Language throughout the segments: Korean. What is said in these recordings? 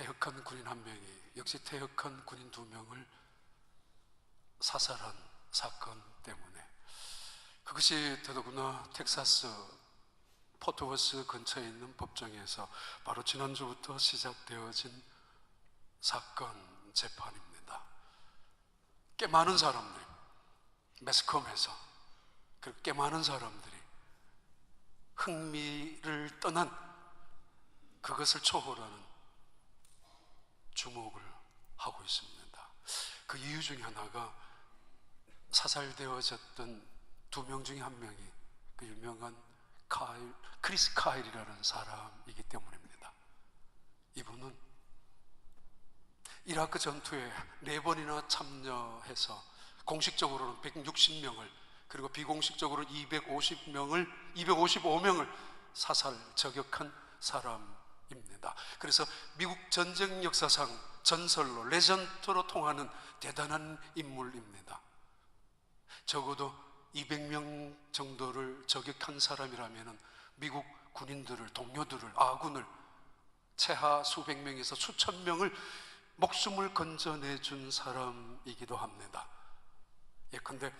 퇴역한 군인 한 명이 역시 퇴역한 군인 두 명을 사살한 사건 때문에, 그것이 더더구나 텍사스 포트워스 근처에 있는 법정에서 바로 지난주부터 시작되어진 사건 재판입니다. 꽤 많은 사람들이, 매스컴에서, 그리고 꽤 많은 사람들이 흥미를 떠난, 그것을 초월하는 주목을 하고 있습니다. 그 이유 중에 하나가 사살되어졌던 두 명 중에 한 명이 그 유명한 크리스 카일이라는 사람이기 때문입니다. 이분은 이라크 전투에 4번이나 참여해서 공식적으로는 160명을, 그리고 비공식적으로 255명을 사살 저격한 사람입니다. 그래서 미국 전쟁 역사상 전설로, 레전드로 통하는 대단한 인물입니다. 적어도 200명 정도를 저격한 사람이라면 미국 군인들을, 동료들을, 아군을 최하 수백 명에서 수천 명을 목숨을 건져내준 사람이기도 합니다. 예컨대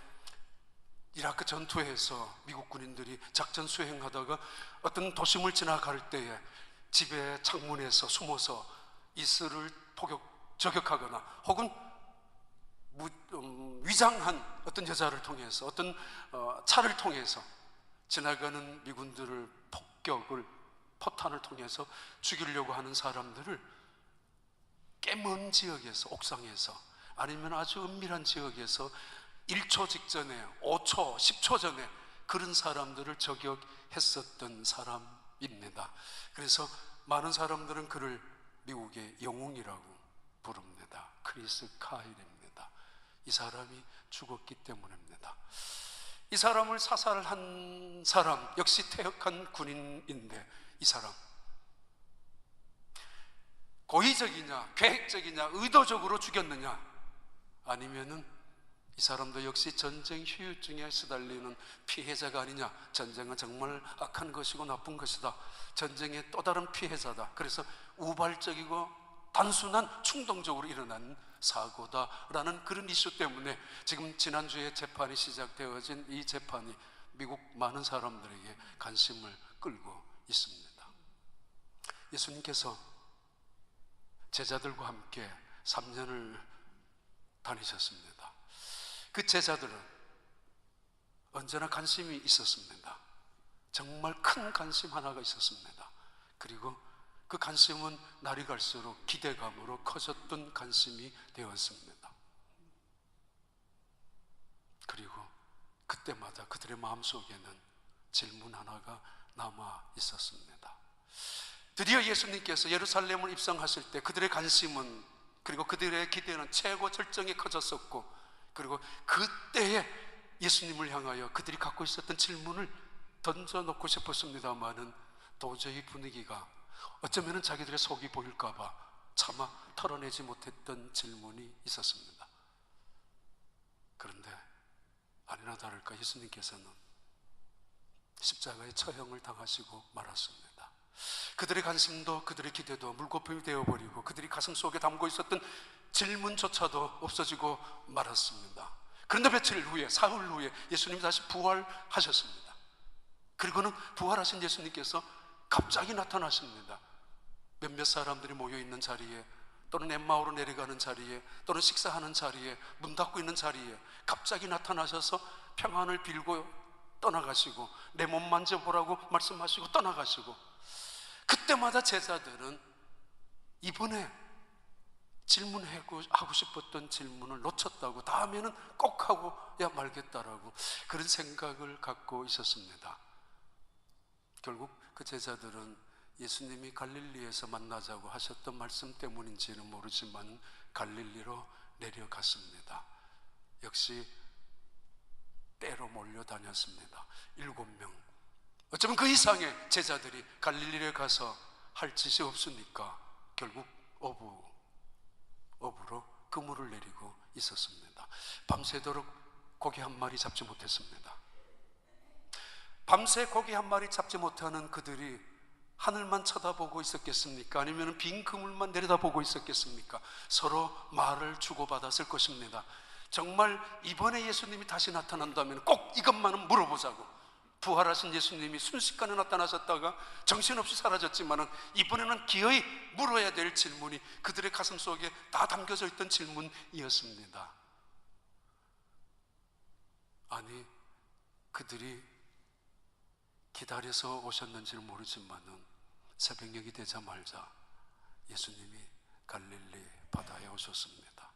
이라크 전투에서 미국 군인들이 작전 수행하다가 어떤 도심을 지나갈 때에 집의 창문에서 숨어서 이슬을 저격하거나, 혹은 위장한 어떤 여자를 통해서, 어떤 차를 통해서 지나가는 미군들을 포탄을 통해서 죽이려고 하는 사람들을 꽤 먼 지역에서, 옥상에서, 아니면 아주 은밀한 지역에서 1초 직전에, 5초, 10초 전에 그런 사람들을 저격했었던 사람입니다. 그래서 많은 사람들은 그를 미국의 영웅이라고 부릅니다. 크리스 카일입니다. 이 사람이 죽었기 때문입니다. 이 사람을 사살한 사람 역시 퇴역한 군인인데, 이 사람 고의적이냐, 계획적이냐, 의도적으로 죽였느냐, 아니면은 이 사람도 역시 전쟁 후유증에 시달리는 피해자가 아니냐. 전쟁은 정말 악한 것이고 나쁜 것이다, 전쟁의 또 다른 피해자다, 그래서 우발적이고 단순한 충동적으로 일어난 사고다라는 그런 이슈 때문에 지금 지난주에 재판이 시작되어진 이 재판이 미국 많은 사람들에게 관심을 끌고 있습니다. 예수님께서 제자들과 함께 3년을 다니셨습니다. 그 제자들은 언제나 관심이 있었습니다. 정말 큰 관심 하나가 있었습니다. 그리고 그 관심은 날이 갈수록 기대감으로 커졌던 관심이 되었습니다. 그리고 그때마다 그들의 마음속에는 질문 하나가 남아 있었습니다. 드디어 예수님께서 예루살렘을 입성하실 때 그들의 관심은, 그리고 그들의 기대는 최고 절정에 커졌었고, 그리고 그때에 예수님을 향하여 그들이 갖고 있었던 질문을 던져놓고 싶었습니다마는 도저히 분위기가, 어쩌면 자기들의 속이 보일까봐 차마 털어내지 못했던 질문이 있었습니다. 그런데 아니나 다를까 예수님께서는 십자가의 처형을 당하시고 말았습니다. 그들의 관심도 그들의 기대도 물거품이 되어버리고 그들이 가슴 속에 담고 있었던 질문조차도 없어지고 말았습니다. 그런데 며칠 후에, 사흘 후에 예수님이 다시 부활하셨습니다. 그리고는 부활하신 예수님께서 갑자기 나타나십니다. 몇몇 사람들이 모여있는 자리에, 또는 엠마오로 내려가는 자리에, 또는 식사하는 자리에, 문 닫고 있는 자리에 갑자기 나타나셔서 평안을 빌고 떠나가시고, 내 몸 만져보라고 말씀하시고 떠나가시고, 그때마다 제자들은 이번에 질문하고 싶었던 질문을 놓쳤다고, 다음에는 꼭 하고야 말겠다라고 그런 생각을 갖고 있었습니다. 결국 그 제자들은 예수님이 갈릴리에서 만나자고 하셨던 말씀 때문인지는 모르지만 갈릴리로 내려갔습니다. 역시 때로 몰려다녔습니다. 7명, 어쩌면 그 이상의 제자들이 갈릴리에 가서 할 짓이 없으니까 결국 어부로 그물을 내리고 있었습니다. 밤새도록 고기 한 마리 잡지 못했습니다. 밤새 고기 한 마리 잡지 못하는 그들이 하늘만 쳐다보고 있었겠습니까? 아니면 빈 그물만 내려다보고 있었겠습니까? 서로 말을 주고받았을 것입니다. 정말 이번에 예수님이 다시 나타난다면 꼭 이것만은 물어보자고. 부활하신 예수님이 순식간에 나타나셨다가 정신없이 사라졌지만 이번에는 기어이 물어야 될 질문이 그들의 가슴 속에 다 담겨져 있던 질문이었습니다. 아니, 그들이 기다려서 오셨는지는 모르지만은 새벽녘이 되자마자 예수님이 갈릴리 바다에 오셨습니다.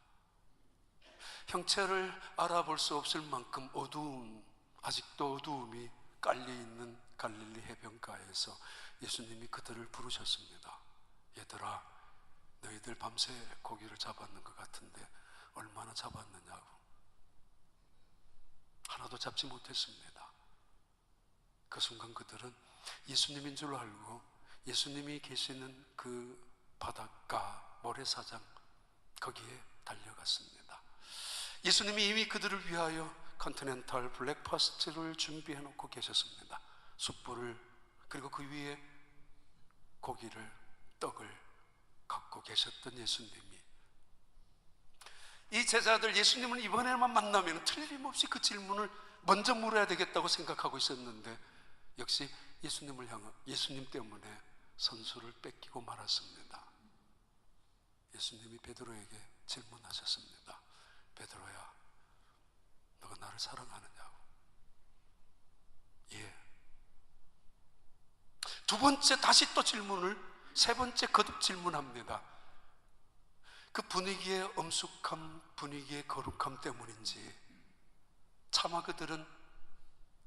형체를 알아볼 수 없을 만큼 아직도 어두움이 깔려있는 갈릴리 해변가에서 예수님이 그들을 부르셨습니다. 얘들아, 너희들 밤새 고기를 잡았는 것 같은데 얼마나 잡았느냐고. 하나도 잡지 못했습니다. 그 순간 그들은 예수님인 줄 알고 예수님이 계시는 그 바닷가 모래사장 거기에 달려갔습니다. 예수님이 이미 그들을 위하여 컨티넨탈 블랙파스트를 준비해 놓고 계셨습니다. 숯불을, 그리고 그 위에 고기를, 떡을 갖고 계셨던 예수님이, 이 제자들 예수님을 이번에만 만나면 틀림없이 그 질문을 먼저 물어야 되겠다고 생각하고 있었는데 역시 예수님을 향한, 예수님 때문에 선수를 뺏기고 말았습니다. 예수님이 베드로에게 질문하셨습니다. 베드로야, 너가 나를 사랑하느냐고. 예. 두 번째 다시 또 질문을, 세 번째 거듭 질문합니다. 그 분위기의 엄숙함, 분위기의 거룩함 때문인지 차마 그들은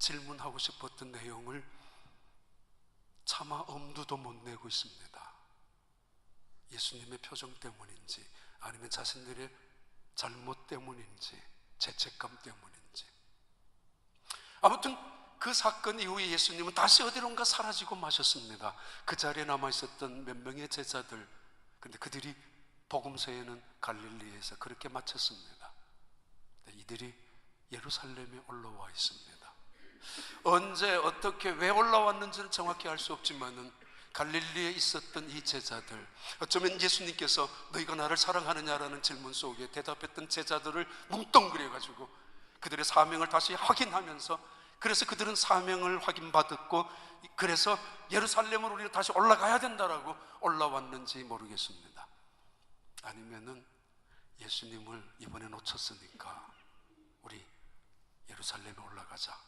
질문하고 싶었던 내용을 차마 엄두도 못 내고 있습니다. 예수님의 표정 때문인지 아니면 자신들의 잘못 때문인지 죄책감 때문인지, 아무튼 그 사건 이후에 예수님은 다시 어디론가 사라지고 마셨습니다. 그 자리에 남아있었던 몇 명의 제자들, 근데 그들이 복음서에는 갈릴리에서 그렇게 마쳤습니다. 이들이 예루살렘에 올라와 있습니다. 언제 어떻게 왜 올라왔는지는 정확히 알 수 없지만은 갈릴리에 있었던 이 제자들, 어쩌면 예수님께서 너희가 나를 사랑하느냐라는 질문 속에 대답했던 제자들을 뭉뚱그려가지고 그들의 사명을 다시 확인하면서, 그래서 그들은 사명을 확인받았고 그래서 예루살렘으로 우리는 다시 올라가야 된다라고 올라왔는지 모르겠습니다. 아니면은 예수님을 이번에 놓쳤으니까 우리 예루살렘에 올라가자.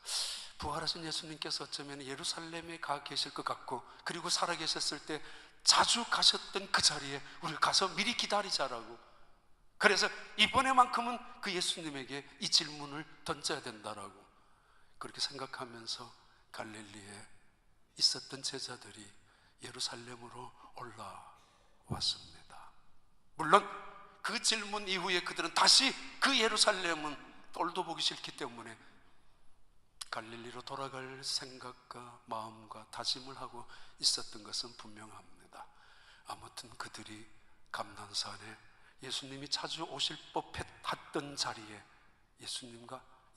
부활하신 예수님께서 어쩌면 예루살렘에 가 계실 것 같고, 그리고 살아계셨을 때 자주 가셨던 그 자리에 우리 가서 미리 기다리자라고, 그래서 이번에만큼은 그 예수님에게 이 질문을 던져야 된다라고 그렇게 생각하면서 갈릴리에 있었던 제자들이 예루살렘으로 올라왔습니다. 물론 그 질문 이후에 그들은 다시 그 예루살렘은 꼴도 보기 싫기 때문에 갈릴리로 돌아갈 생각과 마음과 다짐을 하고 있었던 것은 분명합니다. 아무튼 그들이 감난산에 예수님이 자주 오실 법했던 자리에,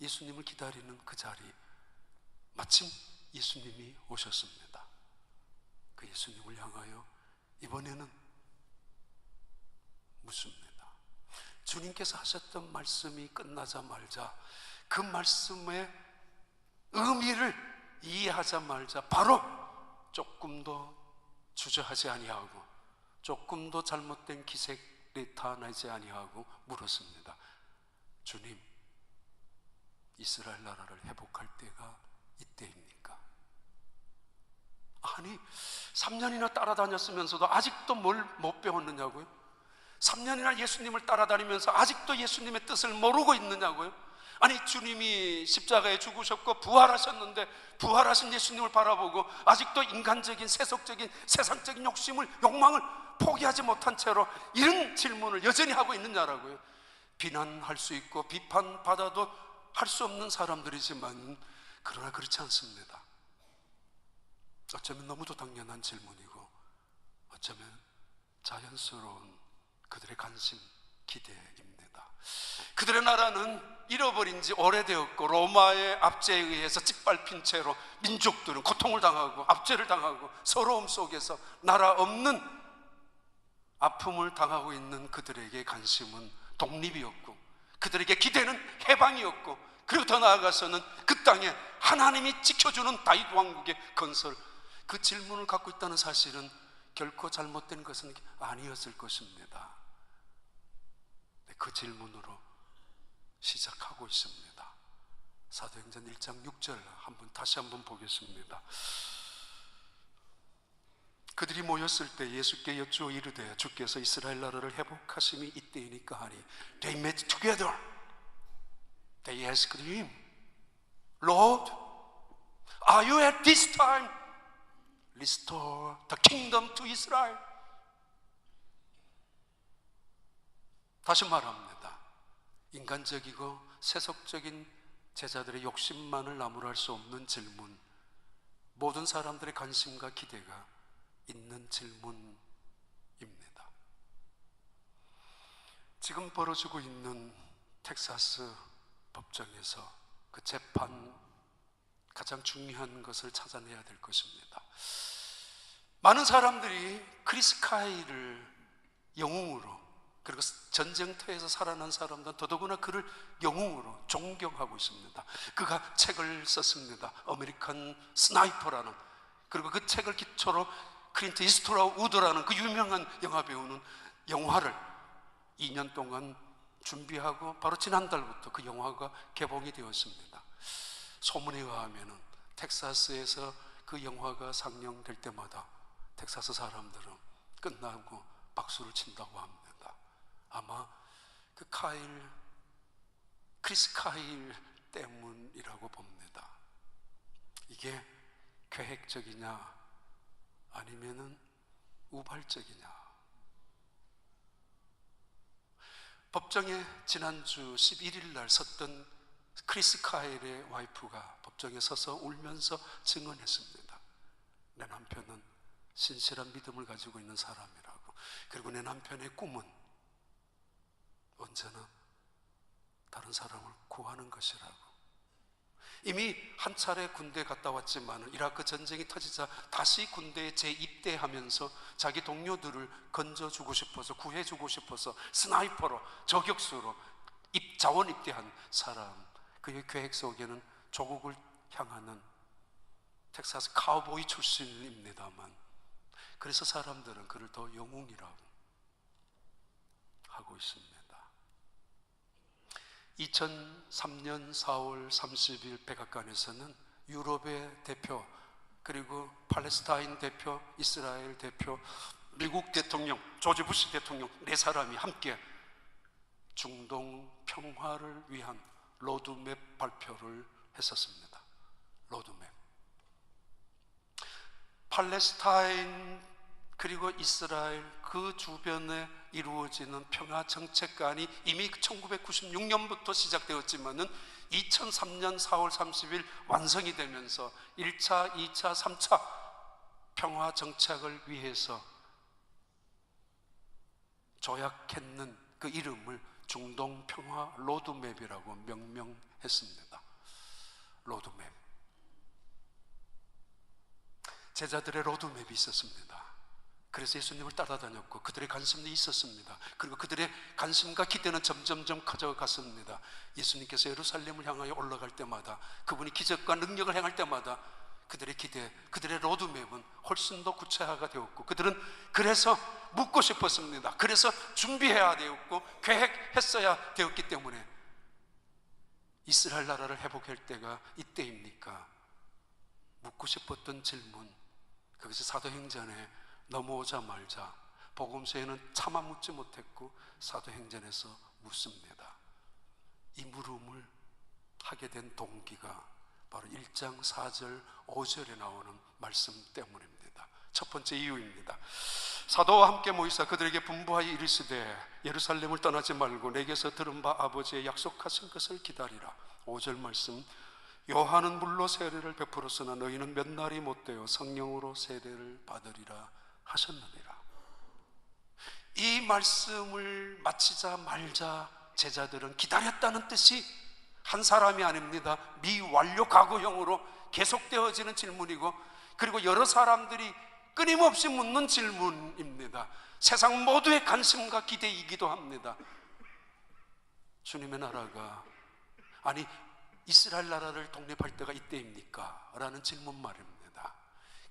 예수님을 기다리는 그 자리, 마침 예수님이 오셨습니다. 그 예수님을 향하여 이번에는 묻습니다. 주님께서 하셨던 말씀이 끝나자마자 그 말씀의 의미를 이해하자마자 바로 조금도 주저하지 아니하고 조금도 잘못된 기색이 타나지 아니하고 물었습니다. 주님, 이스라엘 나라를 회복할 때가 이때입니까? 아니, 3년이나 따라다녔으면서도 아직도 뭘 못 배웠느냐고요? 3년이나 예수님을 따라다니면서 아직도 예수님의 뜻을 모르고 있느냐고요? 아니, 주님이 십자가에 죽으셨고 부활하셨는데 부활하신 예수님을 바라보고 아직도 인간적인, 세속적인, 세상적인 욕망을 포기하지 못한 채로 이런 질문을 여전히 하고 있느냐라고요. 비난할 수 있고 비판받아도 할 수 없는 사람들이지만 그러나 그렇지 않습니다. 어쩌면 너무도 당연한 질문이고 어쩌면 자연스러운 그들의 관심, 기대입니다. 그들의 나라는 잃어버린 지 오래되었고 로마의 압제에 의해서 짓밟힌 채로 민족들은 고통을 당하고 압제를 당하고 서러움 속에서 나라 없는 아픔을 당하고 있는 그들에게 관심은 독립이었고, 그들에게 기대는 해방이었고, 그리고 더 나아가서는 그 땅에 하나님이 지켜주는 다윗 왕국의 건설, 그 질문을 갖고 있다는 사실은 결코 잘못된 것은 아니었을 것입니다. 그 질문으로 시작하고 있습니다. 사도행전 1장 6절 다시 한번 보겠습니다. 그들이 모였을 때 예수께 여쭈어 이르되 주께서 이스라엘 나라를 회복하심이 이때이니까 하니, They met together. They asked him, Lord, are you at this time restore the kingdom to Israel? 다시 말합니다. 인간적이고 세속적인 제자들의 욕심만을 나무랄 수 없는 질문, 모든 사람들의 관심과 기대가 있는 질문입니다. 지금 벌어지고 있는 텍사스 법정에서 그 재판, 가장 중요한 것을 찾아내야 될 것입니다. 많은 사람들이 크리스 카일을 영웅으로, 그리고 전쟁터에서 살아난 사람들은 더더구나 그를 영웅으로 존경하고 있습니다. 그가 책을 썼습니다. 아메리칸 스나이퍼라는, 그리고 그 책을 기초로 클린트 이스트우드 우드라는 그 유명한 영화배우는 영화를 2년 동안 준비하고 바로 지난달부터 그 영화가 개봉이 되었습니다. 소문에 의하면 텍사스에서 그 영화가 상영될 때마다 텍사스 사람들은 끝나고 박수를 친다고 합니다. 아마 그 크리스 카일 때문이라고 봅니다. 이게 계획적이냐 아니면은 우발적이냐. 법정에 지난주 11일 날 섰던 크리스 카일의 와이프가 법정에 서서 울면서 증언했습니다. 내 남편은 신실한 믿음을 가지고 있는 사람이라고, 그리고 내 남편의 꿈은 언제나 다른 사람을 구하는 것이라고. 이미 한 차례 군대 갔다 왔지만 이라크 전쟁이 터지자 다시 군대에 재입대하면서 자기 동료들을 건져주고 싶어서, 구해주고 싶어서 스나이퍼로, 저격수로 자원 입대한 사람. 그의 계획 속에는 조국을 향하는 텍사스 카우보이 출신입니다만, 그래서 사람들은 그를 더 영웅이라고 하고 있습니다. 2003년 4월 30일 백악관에서는 유럽의 대표, 그리고 팔레스타인 대표, 이스라엘 대표, 미국 대통령, 조지 부시 대통령 네 사람이 함께 중동 평화를 위한 로드맵 발표를 했었습니다. 로드맵. 팔레스타인 그리고 이스라엘 그 주변에 이루어지는 평화 정책관이 이미 1996년부터 시작되었지만은 2003년 4월 30일 완성이 되면서 1차, 2차, 3차 평화 정책을 위해서 조약했는 그 이름을 중동 평화 로드맵이라고 명명했습니다. 로드맵. 제자들의 로드맵이 있었습니다. 그래서 예수님을 따라다녔고 그들의 관심이 있었습니다. 그리고 그들의 관심과 기대는 점점점 커져갔습니다. 예수님께서 예루살렘을 향하여 올라갈 때마다, 그분이 기적과 능력을 행할 때마다 그들의 기대, 그들의 로드맵은 훨씬 더 구체화가 되었고, 그들은 그래서 묻고 싶었습니다. 그래서 준비해야 되었고 계획했어야 되었기 때문에 이스라엘 나라를 회복할 때가 이때입니까? 묻고 싶었던 질문, 그것이 사도행전에 넘어오자마자 복음서에는 차마 묻지 못했고 사도행전에서 묻습니다. 이 물음을 하게 된 동기가 바로 1장 4절 5절에 나오는 말씀 때문입니다. 첫 번째 이유입니다. 사도와 함께 모이사 그들에게 분부하여 이르시되 예루살렘을 떠나지 말고 내게서 들은 바 아버지의 약속하신 것을 기다리라. 5절 말씀, 요한은 물로 세례를 베풀었으나 너희는 몇 날이 못되어 성령으로 세례를 받으리라 하셨느니라. 이 말씀을 마치자 말자 제자들은 기다렸다는 뜻이 한 사람이 아닙니다. 미완료 가구형으로 계속되어지는 질문이고, 그리고 여러 사람들이 끊임없이 묻는 질문입니다. 세상 모두의 관심과 기대이기도 합니다. 주님의 나라가, 아니 이스라엘 나라를 독립할 때가 이때입니까? 라는 질문 말입니다.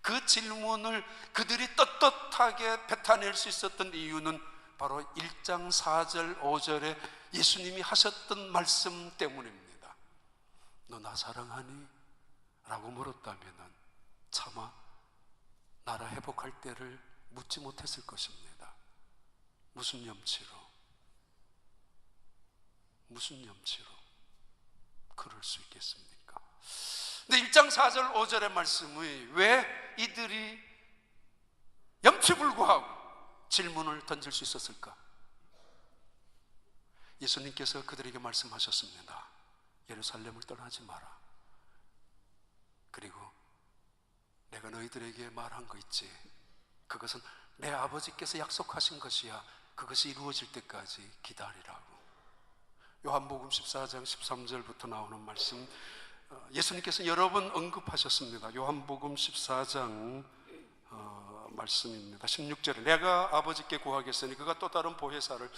그 질문을 그들이 떳떳하게 뱉어낼 수 있었던 이유는 바로 1장 4절 5절에 예수님이 하셨던 말씀 때문입니다. 너 나 사랑하니? 라고 물었다면 차마 나라 회복할 때를 묻지 못했을 것입니다. 무슨 염치로? 무슨 염치로 그럴 수 있겠습니까? 근데 1장 4절 5절의 말씀이 왜 이들이 염치불구하고 질문을 던질 수 있었을까? 예수님께서 그들에게 말씀하셨습니다. 예루살렘을 떠나지 마라. 그리고 내가 너희들에게 말한 거 있지, 그것은 내 아버지께서 약속하신 것이야. 그것이 이루어질 때까지 기다리라고. 요한복음 14장 13절부터 나오는 말씀, 예수님께서 여러 번 언급하셨습니다. 요한복음 14장 말씀입니다. 16절에 내가 아버지께 구하겠으니 그가 또 다른 보혜사를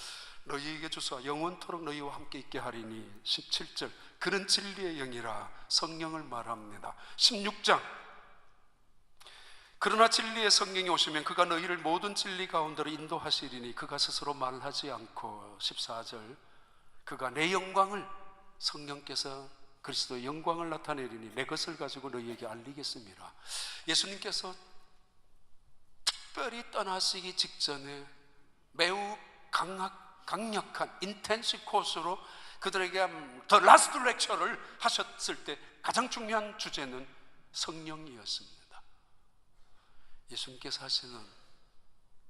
너희에게 주사 영원토록 너희와 함께 있게 하리니. 17절 그는 진리의 영이라 성령을 말합니다. 16장 그러나 진리의 성령이 오시면 그가 너희를 모든 진리 가운데로 인도하시리니 그가 스스로 말하지 않고. 14절 그가 내 영광을, 성령께서 그리스도의 영광을 나타내리니 내 것을 가지고 너희에게 알리겠습니다. 예수님께서 특별히 떠나시기 직전에 매우 강력한 인텐시브 코스로 그들에게 더 라스트 렉처를 하셨을 때 가장 중요한 주제는 성령이었습니다. 예수님께서 하시는,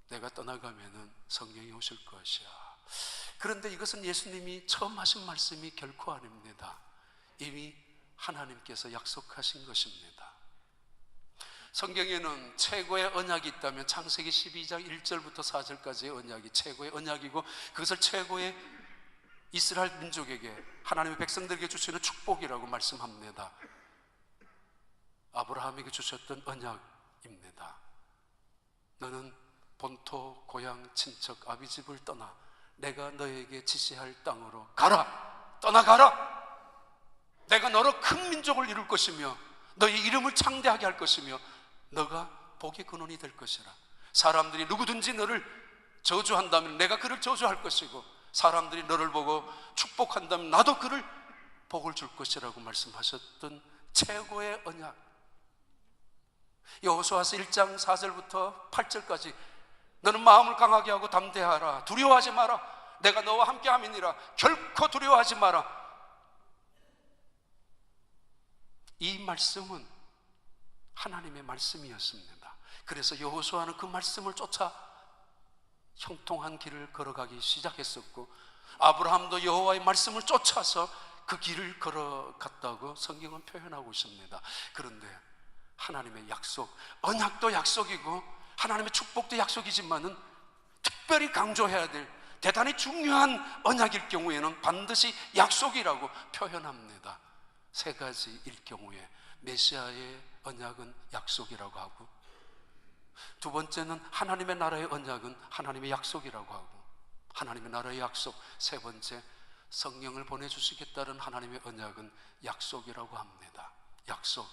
내가 떠나가면은 성령이 오실 것이야. 그런데 이것은 예수님이 처음 하신 말씀이 결코 아닙니다. 이미 하나님께서 약속하신 것입니다. 성경에는 최고의 언약이 있다면 창세기 12장 1절부터 4절까지의 언약이 최고의 언약이고, 그것을 최고의 이스라엘 민족에게, 하나님의 백성들에게 주시는 축복이라고 말씀합니다. 아브라함에게 주셨던 언약입니다. 너는 본토, 고향, 친척, 아비집을 떠나 내가 너에게 지시할 땅으로 가라. 떠나가라. 내가 너로 큰 민족을 이룰 것이며 너의 이름을 창대하게 할 것이며 너가 복의 근원이 될 것이라. 사람들이 누구든지 너를 저주한다면 내가 그를 저주할 것이고, 사람들이 너를 보고 축복한다면 나도 그를 복을 줄 것이라고 말씀하셨던 최고의 언약. 여호수아서 1장 4절부터 8절까지 너는 마음을 강하게 하고 담대하라. 두려워하지 마라. 내가 너와 함께 함이니라. 결코 두려워하지 마라. 이 말씀은 하나님의 말씀이었습니다. 그래서 여호수아는 그 말씀을 쫓아 형통한 길을 걸어가기 시작했었고, 아브라함도 여호와의 말씀을 쫓아서 그 길을 걸어갔다고 성경은 표현하고 있습니다. 그런데 하나님의 약속, 언약도 약속이고 하나님의 축복도 약속이지만은 특별히 강조해야 될 대단히 중요한 언약일 경우에는 반드시 약속이라고 표현합니다. 세 가지일 경우에 메시아의 언약은 약속이라고 하고, 두 번째는 하나님의 나라의 언약은 하나님의 약속이라고 하고, 하나님의 나라의 약속, 세 번째 성령을 보내주시겠다는 하나님의 언약은 약속이라고 합니다. 약속,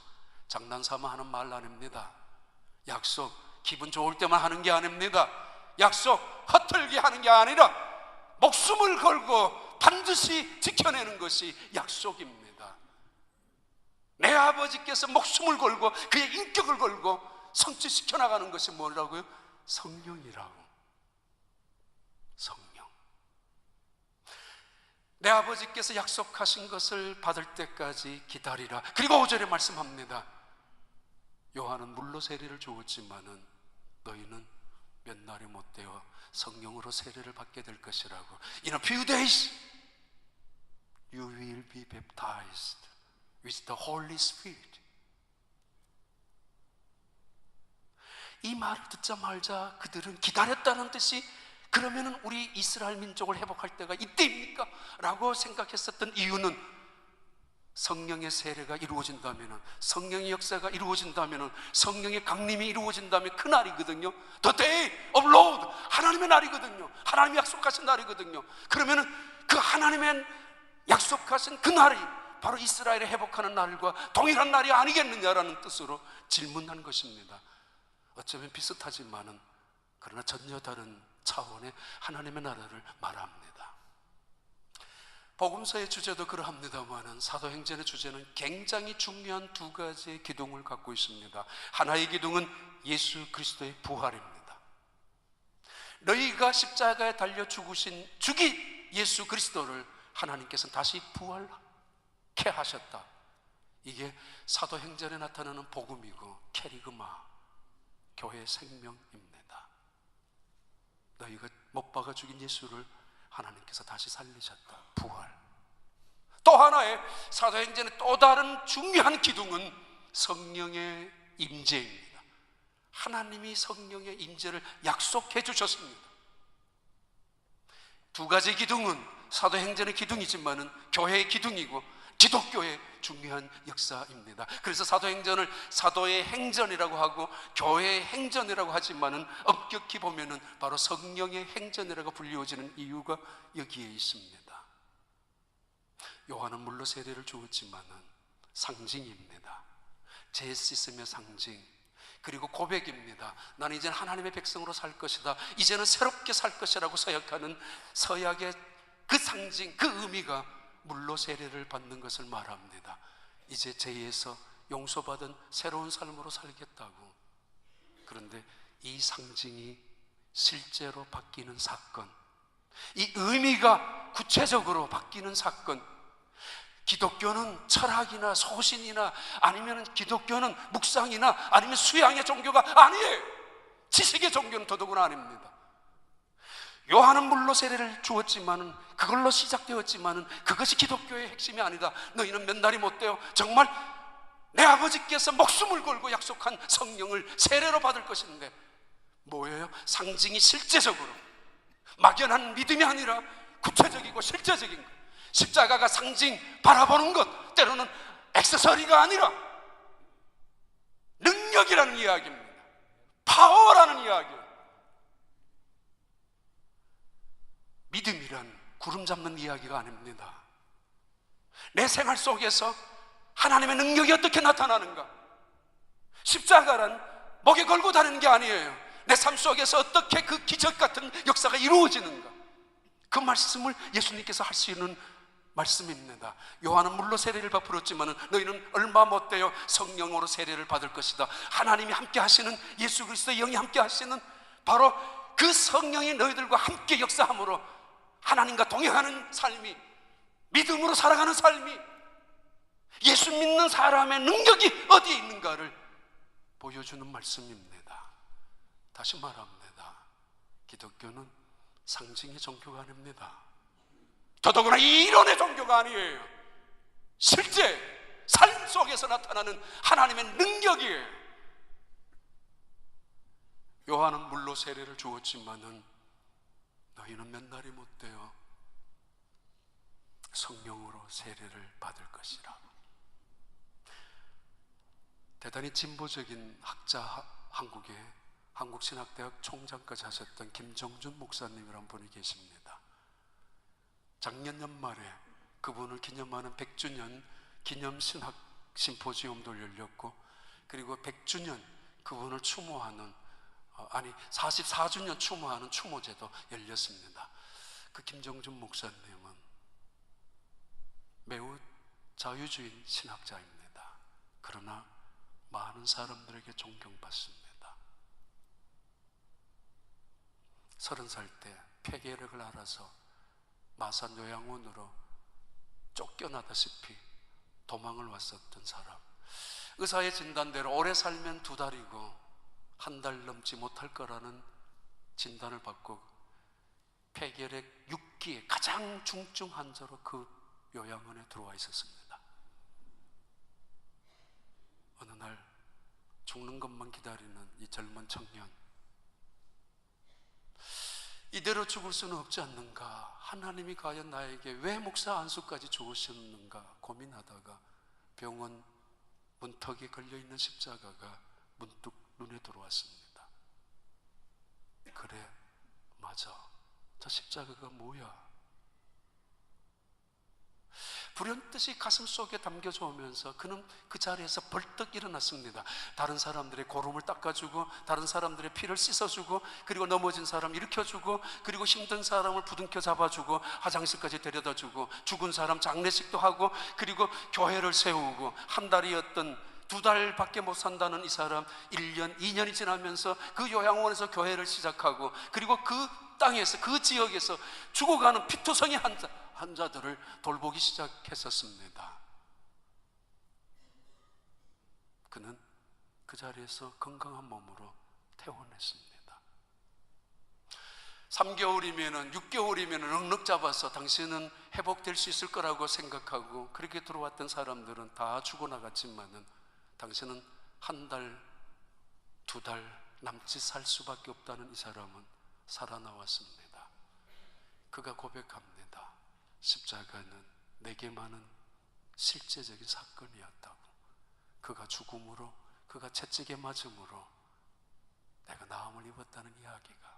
장난삼아 하는 말 아닙니다. 약속, 기분 좋을 때만 하는 게 아닙니다. 약속, 헛털기 하는 게 아니라 목숨을 걸고 반드시 지켜내는 것이 약속입니다. 내 아버지께서 목숨을 걸고 그의 인격을 걸고 성취시켜 나가는 것이 뭐라고요? 성령이라고. 성령. 내 아버지께서 약속하신 것을 받을 때까지 기다리라. 그리고 5절에 말씀합니다. 요한은 물로 세례를 주었지만은 너희는 몇 날이 못 되어 성령으로 세례를 받게 될 것이라고. In a few days you will be baptized with the Holy Spirit. 이 말을 듣자마자 그들은 기다렸다는 듯이 그러면은 우리 이스라엘 민족을 회복할 때가 이때입니까? 라고 생각했었던 이유는 성령의 세례가 이루어진다면, 성령의 역사가 이루어진다면, 성령의 강림이 이루어진다면 그 날이거든요. The day of Lord, 하나님의 날이거든요. 하나님이 약속하신 날이거든요. 그러면은 그 하나님의 약속하신 그 날이 바로 이스라엘을 회복하는 날과 동일한 날이 아니겠느냐라는 뜻으로 질문한 것입니다. 어쩌면 비슷하지만은 그러나 전혀 다른 차원의 하나님의 나라를 말합니다. 복음서의 주제도 그러합니다만은 사도행전의 주제는 굉장히 중요한 두 가지의 기둥을 갖고 있습니다. 하나의 기둥은 예수 그리스도의 부활입니다. 너희가 십자가에 달려 죽으신 죽이 예수 그리스도를 하나님께서는 다시 부활케 하셨다. 이게 사도행전에 나타나는 복음이고 캐리그마, 교회의 생명입니다. 너희가 못 박아 죽인 예수를 하나님께서 다시 살리셨다. 부활. 또 하나의 사도행전의 또 다른 중요한 기둥은 성령의 임재입니다. 하나님이 성령의 임재를 약속해 주셨습니다. 두 가지 기둥은 사도행전의 기둥이지만은 교회의 기둥이고 기독교의 중요한 역사입니다. 그래서 사도행전을 사도의 행전이라고 하고 교회의 행전이라고 하지만은 엄격히 보면은 바로 성령의 행전이라고 불리워지는 이유가 여기에 있습니다. 요한은 물로 세례를 주었지만은 상징입니다. 죄 씻음의 상징, 그리고 고백입니다. 나는 이제는 하나님의 백성으로 살 것이다, 이제는 새롭게 살 것이라고 서약하는 서약의 그 상징, 그 의미가 물로 세례를 받는 것을 말합니다. 이제 죄에서 용서받은 새로운 삶으로 살겠다고. 그런데 이 상징이 실제로 바뀌는 사건, 이 의미가 구체적으로 바뀌는 사건, 기독교는 철학이나 소신이나 아니면 기독교는 묵상이나 아니면 수양의 종교가 아니에요. 지식의 종교는 더더구나 아닙니다. 요한은 물로 세례를 주었지만은, 그걸로 시작되었지만은 그것이 기독교의 핵심이 아니다. 너희는 몇 날이 못 되어 정말 내 아버지께서 목숨을 걸고 약속한 성령을 세례로 받을 것인데, 뭐예요? 상징이 실제적으로 막연한 믿음이 아니라 구체적이고 실제적인 것. 십자가가 상징 바라보는 것, 때로는 액세서리가 아니라 능력이라는 이야기입니다. 파워라는 이야기예요. 믿음이란 구름 잡는 이야기가 아닙니다. 내 생활 속에서 하나님의 능력이 어떻게 나타나는가? 십자가란 목에 걸고 다니는 게 아니에요. 내 삶 속에서 어떻게 그 기적 같은 역사가 이루어지는가? 그 말씀을 예수님께서 할 수 있는 말씀입니다. 요한은 물로 세례를 베풀었지만 너희는 얼마 못 되어 성령으로 세례를 받을 것이다. 하나님이 함께 하시는, 예수 그리스도의 영이 함께 하시는 바로 그 성령이 너희들과 함께 역사함으로 하나님과 동행하는 삶이, 믿음으로 살아가는 삶이, 예수 믿는 사람의 능력이 어디에 있는가를 보여주는 말씀입니다. 다시 말합니다. 기독교는 상징의 종교가 아닙니다. 더더구나 이론의 종교가 아니에요. 실제 삶 속에서 나타나는 하나님의 능력이에요. 요한은 물로 세례를 주었지만은 너희는 몇 날이 못 되어 성령으로 세례를 받을 것이라. 대단히 진보적인 학자, 한국신학대학 총장까지 하셨던 김정준 목사님이라는 분이 계십니다. 작년 연말에 그분을 기념하는 100주년 기념 신학 심포지엄도 열렸고, 그리고 100주년 그분을 추모하는 44주년 추모하는 추모제도 열렸습니다. 그 김정준 목사님은 매우 자유주의 신학자입니다. 그러나 많은 사람들에게 존경받습니다. 30살 때 폐결핵을 앓아서 마산 요양원으로 쫓겨나다시피 도망을 왔었던 사람, 의사의 진단대로 오래 살면 2달이고 1달 넘지 못할 거라는 진단을 받고 폐결핵 6기에 가장 중증 환자로 그 요양원에 들어와 있었습니다. 어느 날 죽는 것만 기다리는 이 젊은 청년, 이대로 죽을 수는 없지 않는가? 하나님이 과연 나에게 왜 목사 안수까지 주셨는가 고민하다가 병원 문턱에 걸려있는 십자가가 문득 눈에 들어왔습니다. 그래, 맞아. 저 십자가가 뭐야? 불현듯이 가슴 속에 담겨져 오면서 그는 그 자리에서 벌떡 일어났습니다. 다른 사람들의 고름을 닦아주고, 다른 사람들의 피를 씻어주고, 그리고 넘어진 사람 일으켜주고, 그리고 힘든 사람을 부둥켜 잡아주고, 화장실까지 데려다주고, 죽은 사람 장례식도 하고, 그리고 교회를 세우고, 한 달이었던 2달밖에 못 산다는 이 사람 1년, 2년이 지나면서 그 요양원에서 교회를 시작하고, 그리고 그 땅에서, 그 지역에서 죽어가는 피투성이 환자들을 돌보기 시작했었습니다. 그는 그 자리에서 건강한 몸으로 퇴원했습니다. 3개월이면 6개월이면 넉넉 잡아서 당신은 회복될 수 있을 거라고 생각하고 그렇게 들어왔던 사람들은 다 죽어나갔지만은 당신은 1달, 2달 남짓 살 수밖에 없다는 이 사람은 살아나왔습니다. 그가 고백합니다. 십자가는 내게만은 실제적인 사건이었다고. 그가 죽음으로, 그가 채찍에 맞음으로 내가 나음을 입었다는 이야기가,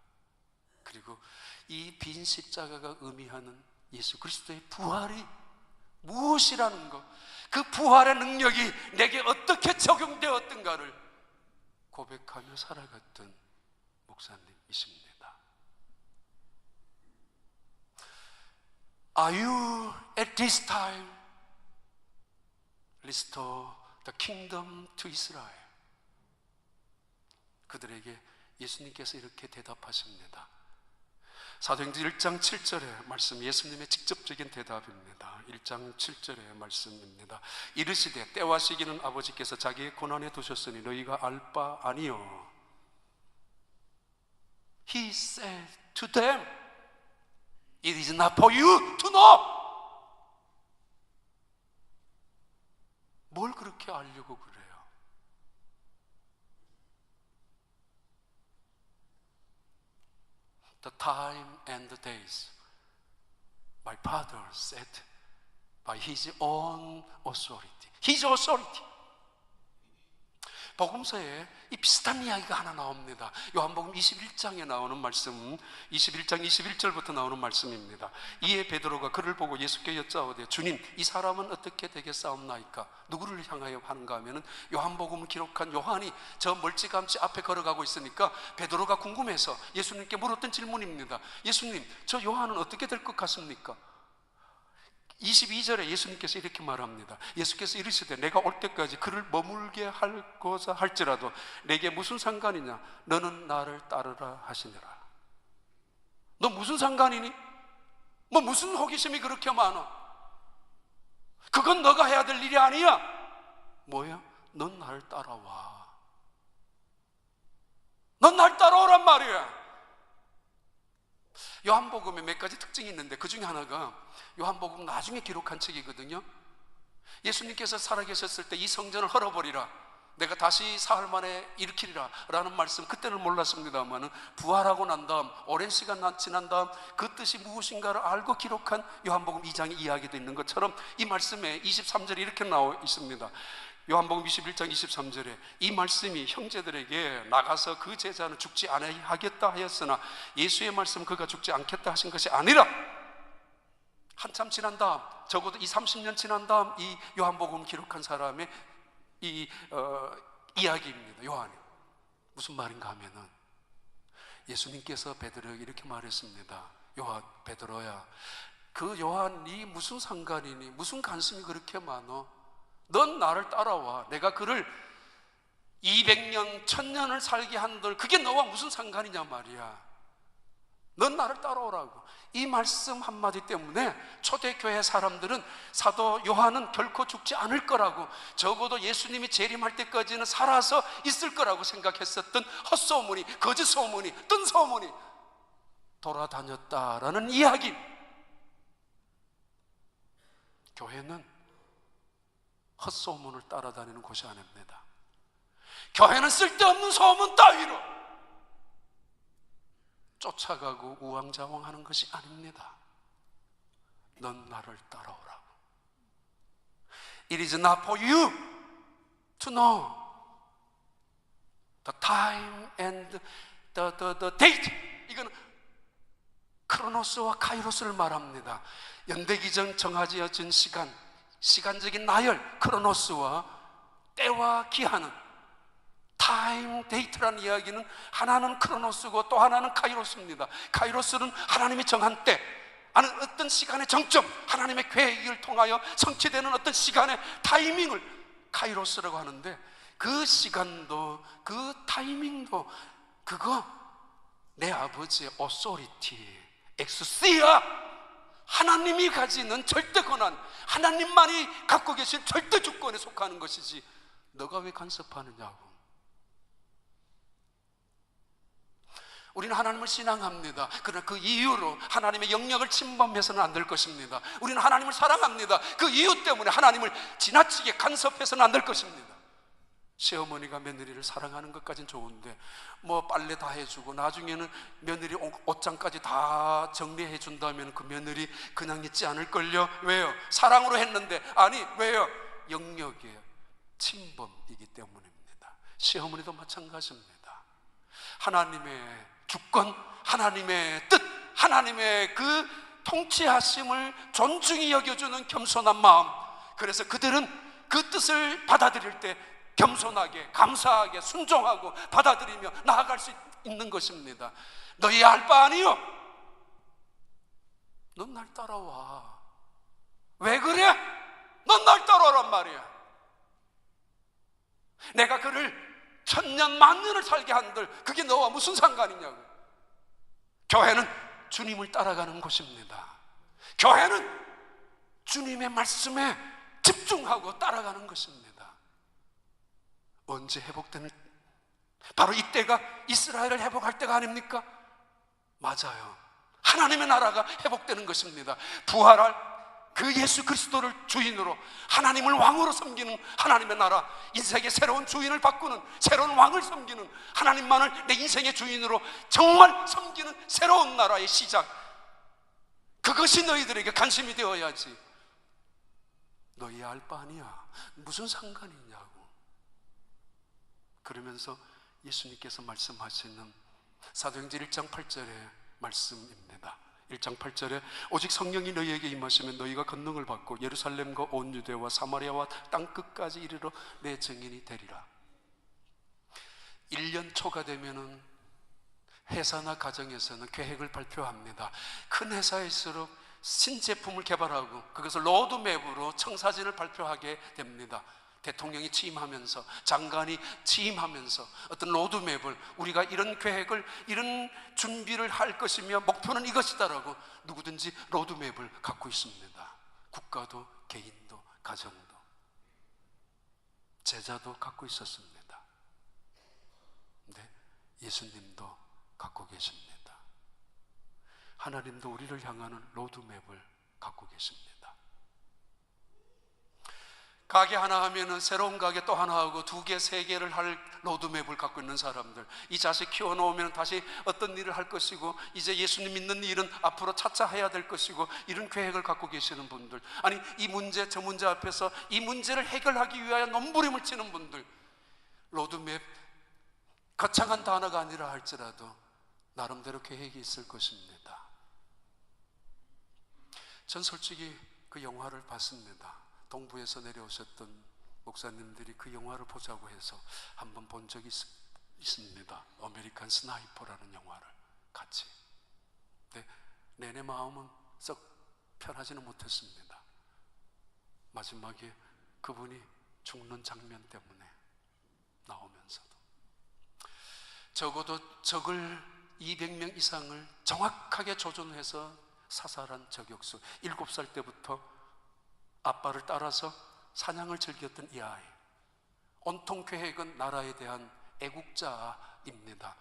그리고 이 빈 십자가가 의미하는 예수 그리스도의 부활이 무엇이라는 것, 그 부활의 능력이 내게 어떻게 적용되었던가를 고백하며 살아갔던 목사님이십니다. Are you at this time restore the kingdom to Israel? 그들에게 예수님께서 이렇게 대답하십니다. 사도행전 1장 7절의 말씀, 예수님의 직접적인 대답입니다. 1장 7절의 말씀입니다. 이르시되 때와 시기는 아버지께서 자기의 권한에 두셨으니 너희가 알 바 아니요. He said to them, It is not for you to know. 뭘 그렇게 알려고 그래요? The time and the days my father set by his own authority. His authority. 복음서에 이 비슷한 이야기가 하나 나옵니다. 요한복음 21장에 나오는 말씀, 21장 21절부터 나오는 말씀입니다. 이에 베드로가 그를 보고 예수께 여짜오되 주님, 이 사람은 어떻게 되겠사옵나이까? 누구를 향하여 하는가 하면은 요한복음을 기록한 요한이 저 멀찌감치 앞에 걸어가고 있으니까 베드로가 궁금해서 예수님께 물었던 질문입니다. 예수님, 저 요한은 어떻게 될 것 같습니까? 22절에 예수님께서 이렇게 말합니다. 예수께서 이르시되 내가 올 때까지 그를 머물게 할고자 할지라도 내게 무슨 상관이냐? 너는 나를 따르라 하시니라. 너 무슨 상관이니? 뭐 무슨 호기심이 그렇게 많아? 그건 너가 해야 될 일이 아니야. 뭐야? 넌 나를 따라와. 넌 날 따라오란 말이야. 요한복음에 몇 가지 특징이 있는데 그 중에 하나가 요한복음 나중에 기록한 책이거든요. 예수님께서 살아계셨을 때 이 성전을 헐어버리라, 내가 다시 사흘 만에 일으키리라 라는 말씀, 그때는 몰랐습니다만 부활하고 난 다음 오랜 시간 지난 다음 그 뜻이 무엇인가를 알고 기록한 요한복음 2장의 이야기도 있는 것처럼 이 말씀에 23절에 이렇게 나와 있습니다. 요한복음 21장 23절에 이 말씀이 형제들에게 나가서 그 제자는 죽지 않아야겠다 하였으나 예수의 말씀 그가 죽지 않겠다 하신 것이 아니라, 한참 지난 다음, 적어도 30년 지난 다음 이 요한복음 기록한 사람의 이야기입니다. 요한이 무슨 말인가 하면은 예수님께서 베드로에게 이렇게 말했습니다. 베드로야, 그 요한이 무슨 상관이니? 무슨 관심이 그렇게 많어? 넌 나를 따라와. 내가 그를 200년, 1000년을 살게 한들 그게 너와 무슨 상관이냐 말이야. 넌 나를 따라오라고. 이 말씀 한마디 때문에 초대교회 사람들은 사도 요한은 결코 죽지 않을 거라고, 적어도 예수님이 재림할 때까지는 살아서 있을 거라고 생각했었던 헛소문이, 거짓 소문이, 뜬 소문이 돌아다녔다라는 이야기. 교회는 헛소문을 따라다니는 곳이 아닙니다. 교회는 쓸데없는 소문 따위로 쫓아가고 우왕좌왕하는 것이 아닙니다. 넌 나를 따라오라고. It is not for you to know the time and the date. 이건 크로노스와 카이로스를 말합니다. 연대기 전 정해진 시간, 시간적인 나열, 크로노스와 때와 기한은, 타임, 데이트라는 이야기는 하나는 크로노스고 또 하나는 카이로스입니다. 카이로스는 하나님이 정한 때, 어떤 시간의 정점, 하나님의 계획을 통하여 성취되는 어떤 시간의 타이밍을 카이로스라고 하는데, 그 시간도 그 타이밍도 그거 내 아버지의 오소리티, 엑스시아, 하나님이 가지는 절대 권한, 하나님만이 갖고 계신 절대 주권에 속하는 것이지 너가 왜 간섭하느냐고. 우리는 하나님을 신앙합니다. 그러나 그 이유로 하나님의 영역을 침범해서는 안 될 것입니다. 우리는 하나님을 사랑합니다. 그 이유 때문에 하나님을 지나치게 간섭해서는 안 될 것입니다. 시어머니가 며느리를 사랑하는 것까지는 좋은데 뭐 빨래 다 해주고 나중에는 며느리 옷장까지 다 정리해 준다면 그 며느리 그냥 있지 않을걸요? 왜요? 사랑으로 했는데. 아니, 왜요? 영역의 침범이기 때문입니다. 시어머니도 마찬가지입니다. 하나님의 주권, 하나님의 뜻, 하나님의 그 통치하심을 존중히 여겨주는 겸손한 마음, 그래서 그들은 그 뜻을 받아들일 때 겸손하게, 감사하게, 순종하고 받아들이며 나아갈 수 있는 것입니다. 너희 알 바 아니요? 넌 날 따라와. 왜 그래? 넌 날 따라오란 말이야. 내가 그를 천년 만년을 살게 한들 그게 너와 무슨 상관이냐고. 교회는 주님을 따라가는 곳입니다. 교회는 주님의 말씀에 집중하고 따라가는 것입니다. 언제 회복되는, 바로 이때가 이스라엘을 회복할 때가 아닙니까? 맞아요. 하나님의 나라가 회복되는 것입니다. 부활할 그 예수 그리스도를 주인으로, 하나님을 왕으로 섬기는 하나님의 나라, 인생의 새로운 주인을 바꾸는, 새로운 왕을 섬기는, 하나님만을 내 인생의 주인으로 정말 섬기는 새로운 나라의 시작, 그것이 너희들에게 관심이 되어야지. 너희 알 바 아니야. 무슨 상관이 있냐고. 그러면서 예수님께서 말씀하시는 사도행전 1장 8절의 말씀입니다. 1장 8절에 오직 성령이 너희에게 임하시면 너희가 권능을 받고 예루살렘과 온 유대와 사마리아와 땅끝까지 이르러 내 증인이 되리라. 1년 초가 되면은 회사나 가정에서는 계획을 발표합니다. 큰 회사일수록 신제품을 개발하고 그것을 로드맵으로 청사진을 발표하게 됩니다. 대통령이 취임하면서, 장관이 취임하면서 어떤 로드맵을, 우리가 이런 계획을, 이런 준비를 할 것이며 목표는 이것이다라고 누구든지 로드맵을 갖고 있습니다. 국가도, 개인도, 가정도, 제자도 갖고 있었습니다. 근데 예수님도 갖고 계십니다. 하나님도 우리를 향하는 로드맵을 갖고 계십니다. 가게 하나 하면은 새로운 가게 또 하나 하고 2개, 3개를 할 로드맵을 갖고 있는 사람들, 이 자식 키워놓으면 다시 어떤 일을 할 것이고 이제 예수님 믿는 일은 앞으로 차차 해야 될 것이고, 이런 계획을 갖고 계시는 분들, 아니 이 문제 저 문제 앞에서 이 문제를 해결하기 위하여 몸부림을 치는 분들, 로드맵 거창한 단어가 아니라 할지라도 나름대로 계획이 있을 것입니다. 전 솔직히 그 영화를 봤습니다. 동부에서 내려오셨던 목사님들이 그 영화를 보자고 해서 한번 본 적이 있습니다. 아메리칸 스나이퍼라는 영화를 같이. 근데 내내 마음은 썩 편하지는 못했습니다. 마지막에 그분이 죽는 장면 때문에 나오면서도. 적어도 적을 200명 이상을 정확하게 조준해서 사살한 저격수, 7살 때부터 아빠를 따라서 사냥을 즐겼던 이 아이, 온통 계획은 나라에 대한 애국자입니다.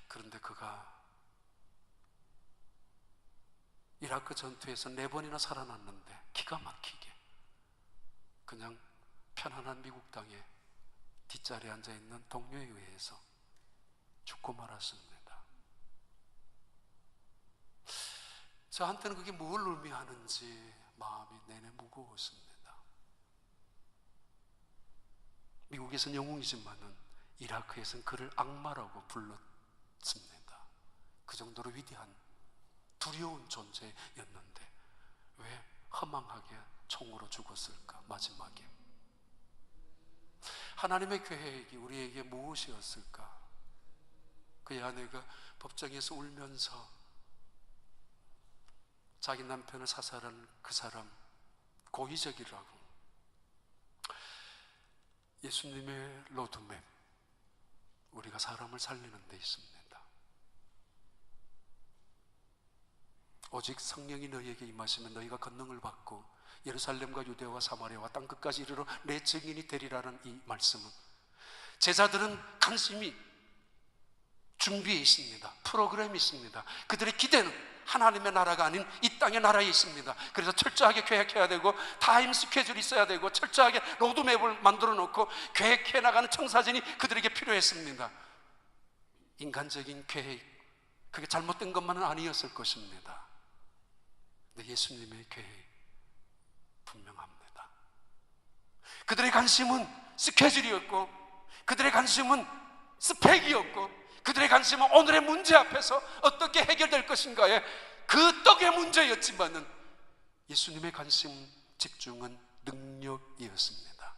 그런데 그가 이라크 전투에서 4번이나 살아났는데 기가 막히게 그냥 편안한 미국 땅에 뒷자리에 앉아있는 동료에 의해서 죽고 말았습니다. 저한테는 그게 뭘 의미하는지 마음이 내내 무거웠습니다. 미국에서는 영웅이지만은 이라크에서는 그를 악마라고 불렀습니다. 그 정도로 위대한 두려운 존재였는데 왜 허망하게 총으로 죽었을까? 마지막에 하나님의 계획이 우리에게 무엇이었을까? 그의 아내가 법정에서 울면서 자기 남편을 사살한 그 사람 고의적이라고. 예수님의 로드맵, 우리가 사람을 살리는 데 있습니다. 오직 성령이 너희에게 임하시면 너희가 권능을 받고 예루살렘과 유대와 사마리아와 땅끝까지 이르러 내 증인이 되리라는 이 말씀은 제자들은 관심이 준비에 있습니다. 프로그램이 있습니다. 그들의 기대는 하나님의 나라가 아닌 이 땅의 나라에 있습니다. 그래서 철저하게 계획해야 되고 타임 스케줄이 있어야 되고 철저하게 로드맵을 만들어 놓고 계획해 나가는 청사진이 그들에게 필요했습니다. 인간적인 계획, 그게 잘못된 것만은 아니었을 것입니다. 근데 예수님의 계획 분명합니다. 그들의 관심은 스케줄이었고 그들의 관심은 스펙이었고 그들의 관심은 오늘의 문제 앞에서 어떻게 해결될 것인가에 그 떡의 문제였지만은 예수님의 관심 집중은 능력이었습니다.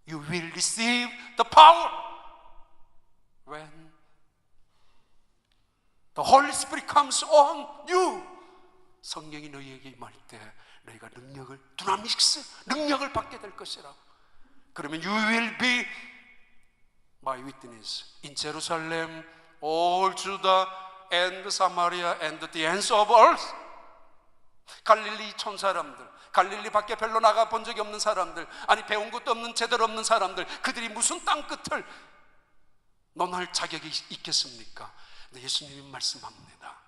You will receive the power when the Holy Spirit comes on you. 성령이 너희에게 임할 때 너희가 능력을, 두나미스, 능력을 받게 될 것이라고. 그러면 you will be my witness in Jerusalem, all Judah and Samaria and the ends of earth. 갈릴리 촌 사람들, 갈릴리 밖에 별로 나가본 적이 없는 사람들, 아니 배운 것도 없는 제대로 없는 사람들, 그들이 무슨 땅끝을 논할 자격이 있겠습니까? 근데 예수님이 말씀합니다.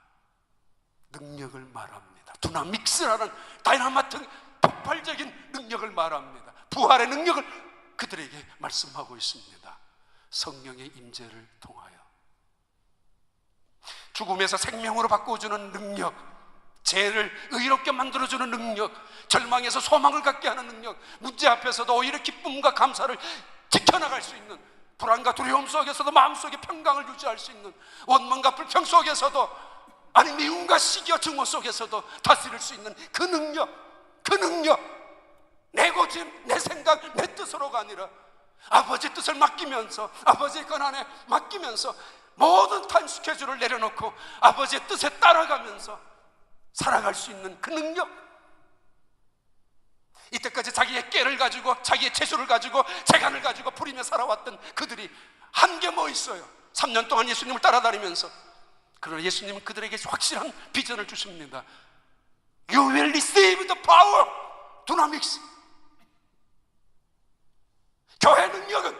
능력을 말합니다. 두나믹스라는 다이나마트 폭발적인 능력을 말합니다. 부활의 능력을 그들에게 말씀하고 있습니다. 성령의 임재를 통하여 죽음에서 생명으로 바꿔주는 능력, 죄를 의롭게 만들어주는 능력, 절망에서 소망을 갖게 하는 능력, 문제 앞에서도 오히려 기쁨과 감사를 지켜나갈 수 있는, 불안과 두려움 속에서도 마음속에 평강을 유지할 수 있는, 원망과 불평 속에서도, 아니 미움과 시기와 증오 속에서도 다스릴 수 있는 그 능력, 그 능력, 내 고집, 내 생각, 내 뜻으로가 아니라 아버지 뜻을 맡기면서, 아버지의 권한에 맡기면서 모든 타임 스케줄을 내려놓고 아버지의 뜻에 따라가면서 살아갈 수 있는 그 능력. 이때까지 자기의 깨를 가지고, 자기의 채소를 가지고, 재간을 가지고 부리며 살아왔던 그들이 한 게 뭐 있어요? 3년 동안 예수님을 따라다니면서. 그러나 예수님은 그들에게 확실한 비전을 주십니다. You will receive the power, dunamis. 교회 능력은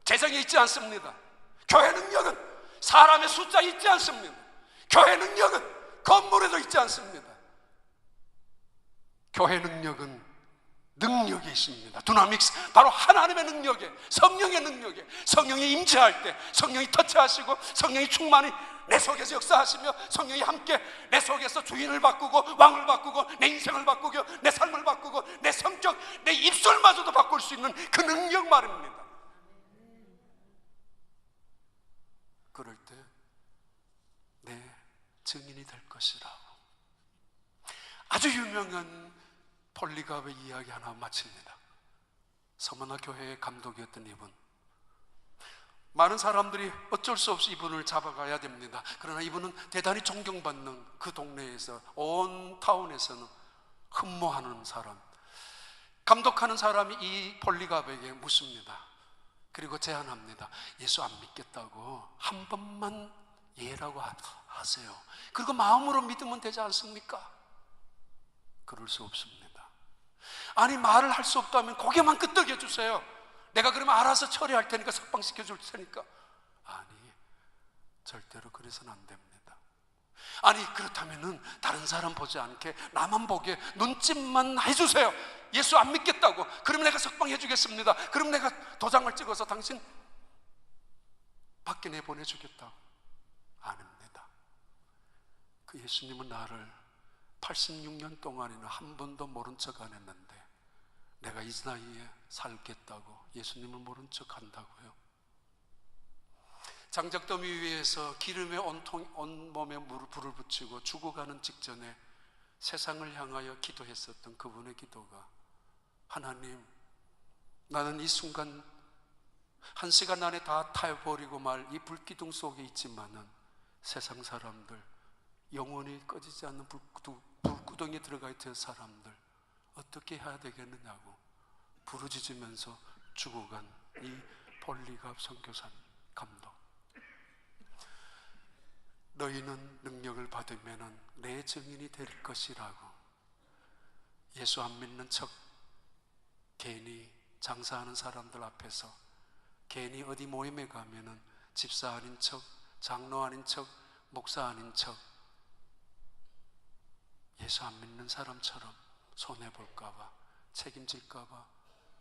재정에 있지 않습니다. 교회 능력은 사람의 숫자에 있지 않습니다. 교회 능력은 건물에도 있지 않습니다. 교회 능력은 능력이 있습니다. 두나믹스, 바로 하나님의 능력에, 성령의 능력에, 성령이 임재할 때 성령이 터치하시고 성령이 충만히 내 속에서 역사하시며 성령이 함께 내 속에서 주인을 바꾸고 왕을 바꾸고 내 인생을 바꾸고 내 삶을 바꾸고 내 성격, 내 입술마저도 바꿀 수 있는 그 능력 말입니다. 그럴 때 내 증인이 될 것이라고. 아주 유명한 폴리갑의 이야기 하나 마칩니다. 서머나 교회의 감독이었던 이분, 많은 사람들이 어쩔 수 없이 이분을 잡아가야 됩니다. 그러나 이분은 대단히 존경받는, 그 동네에서 온 타운에서는 흠모하는 사람, 감독하는 사람이 이 폴리갑에게 묻습니다. 그리고 제안합니다. 예수 안 믿겠다고 한 번만 예라고 하세요. 그리고 마음으로 믿으면 되지 않습니까? 그럴 수 없습니다. 아니 말을 할 수 없다면 고개만 끄덕여 주세요. 내가 그러면 알아서 처리할 테니까, 석방시켜 줄 테니까. 아니, 절대로 그래서는 안 됩니다. 아니 그렇다면은 다른 사람 보지 않게 나만 보게 눈짓만 해주세요. 예수 안 믿겠다고. 그러면 내가 석방해 주겠습니다. 그럼 내가 도장을 찍어서 당신 밖에 내보내 주겠다고. 아닙니다. 그 예수님은 나를 86년 동안에는 한 번도 모른 척 안 했는데 내가 이 나이에 살겠다고 예수님을 모른 척 한다고요? 장작더미 위에서 기름에 온몸에 불을 붙이고 죽어가는 직전에 세상을 향하여 기도했었던 그분의 기도가, 하나님, 나는 이 순간 한 시간 안에 다 타버리고 말 이 불기둥 속에 있지만은 세상 사람들, 영원히 꺼지지 않는 불구덩이에 들어가 있던 사람들 어떻게 해야 되겠느냐고 부르짖으면서 죽어간 이 폴리갑 선교사님 감독. 너희는 능력을 받으면 내 증인이 될 것이라고 예수 안 믿는 척 괜히 장사하는 사람들 앞에서, 괜히 어디 모임에 가면은 집사 아닌 척, 장로 아닌 척, 목사 아닌 척 예수 안 믿는 사람처럼 손해볼까봐, 책임질까봐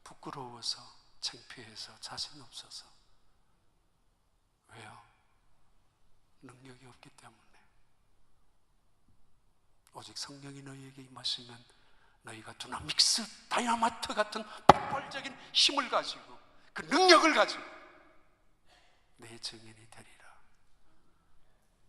부끄러워서, 창피해서, 자신 없어서. 왜요? 능력이 없기 때문에. 오직 성령이 너희에게 임하시면 너희가 두나믹스 다이나마이트 같은 폭발적인 힘을 가지고 그 능력을 가지고 내 증인이 되리라.